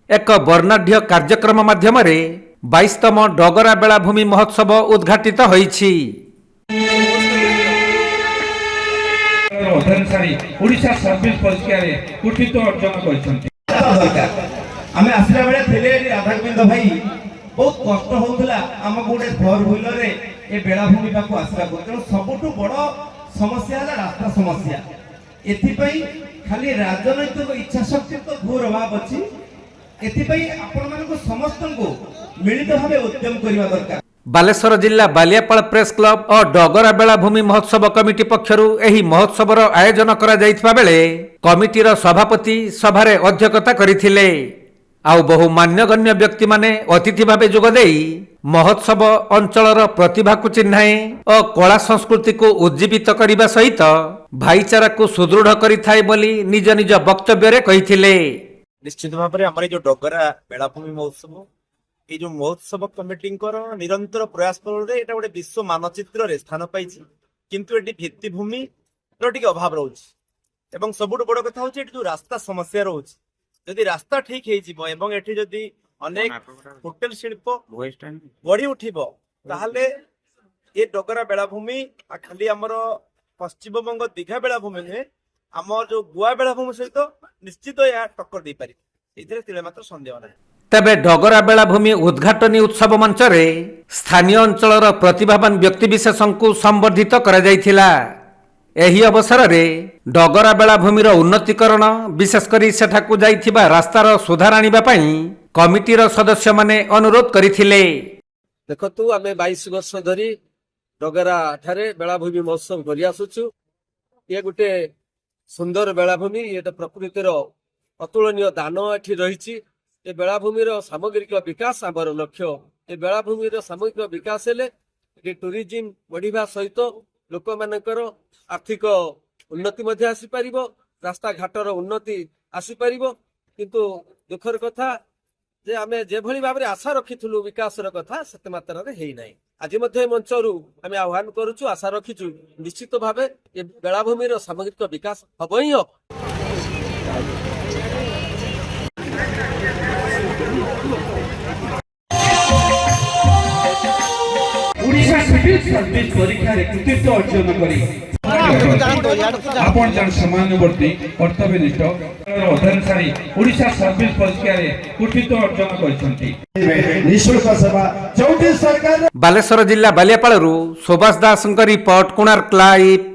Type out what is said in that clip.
एक वर्णाढ्य कार्यक्रम माध्यम 22तम डगरा बेलाभूमि महोत्सव उद्घाटित होईछि। ओडिशा सर्विस परीक्षा रे कुठित अर्जन करछन्ती। आमे आसला बेले थेले राधागोविंद भाई बहुत कष्ट होउतला हम गोटे फोर व्हीलर रे ए बेलाभूमि पाको आसला को तेणु सबुठु बड़ समस्या है रास्ता समस्या। एथिपई खाली राजनैतिक इच्छा शक्ति तो घोर अभाव अछि। एथिपई आपण मानको समस्त को मिलित भावे उद्यम करबा दरकार। बालेश्वर जिला बालियापाल प्रेस क्लब और डगरा बेलाभूमि महोत्सव कमिटी पक्षरु एही महोत्सवर आयोजन करा जायथिबा बेले कमिटीर सभापति सभारे अध्यक्षता करिथिले। आउ बहु मान्यगण्य व्यक्ति माने अतिथि भावे जोग देई महोत्सव अंचलर प्रतिभा को चिन्हाए और कला संस्कृति को उज्जीवित करने सहित भाईचारा को सुदृढ़ करिथाय बोली निज निज वक्तव्य रे कहिथिले। निश्चित भाव में आम जो डगरा बेलाभूमि महोत्सव ये जो महोत्सव कमिटी निरंतर प्रयास फल गोटे विश्व मानचित्र रे स्थान पाई किंतु ये भित्तिभूमि टिके अभाव रोचे। सबुठ बड़ कथा हूँ जो रास्ता समस्या रोचे। जदि रास्ता ठीक हो जदि अनेक होटेल शिल्प गढ़ी उठिब ताहले ये डगरा बेलाभूमि खाली आमर पश्चिम बंग दीघा बेलाभूमि नुहे आम जो गुआ बेलाभूमि सहित निश्चित यह टक्कर दे पारे तिले मात्र संदेह ना। तबे डगरा बेलाभूमि उद्घाटनी उत्सव मंच रे स्थानीय अंचलर प्रतिभावान व्यक्तिविशेषों को संबर्धित करा जायथिला। एही अवसर रे डगरा बेलाभूमिर उन्नतीकरण विशेषकर सेठाकू जाइथिबा रास्तार सुधार आनिबा पई कमिटीर सदस्य माने अनुरोध करिथिले। देखतु आमे 22 वर्ष धरी डगरा ठारे बेलाभूमि महोत्सव करि आसुछु। ये गोटे सुंदर बेलाभूमि ये प्रकृतिर अतुलनीय दान एठी रहिछि। ये बेलाभूमिर सामग्रिक विकास आमर लक्ष्य। ये बेलाभूमिर सामग्रिक विकास हेले ये टूरिज्म बढ़िबा सहित लोक मानकर आर्थिक उन्नति मध्य आसी पारिबो, रास्ता घाटर उन्नति आसी पारिबो। किंतु दुखर कथा जे आमे जे भली भाबरे आशा रखिथुलु विकासर कथा सेते मात्रा रे हेई नाही। आज मध्य मंचरु आमे आह्वान करूछु, आशा रखिछु निश्चित भाबे ये बेलाभूमिर सामग्रिक विकास हबो ही हबो। ओडिशा सिविल सर्विस परीक्षा रे कृतित्व अर्जन करी आपण जन समानुवर्ती कर्तव्यनिष्ठ अध्ययनकारी ओडिशा सर्विस परीक्षा रे कृतित्व अर्जन करछन्ती। निशुल्क सेवा 34 सरकार। बालेश्वर जिला बालियापालरू सुभाष दास रिपोर्ट कोणार्क लाइव।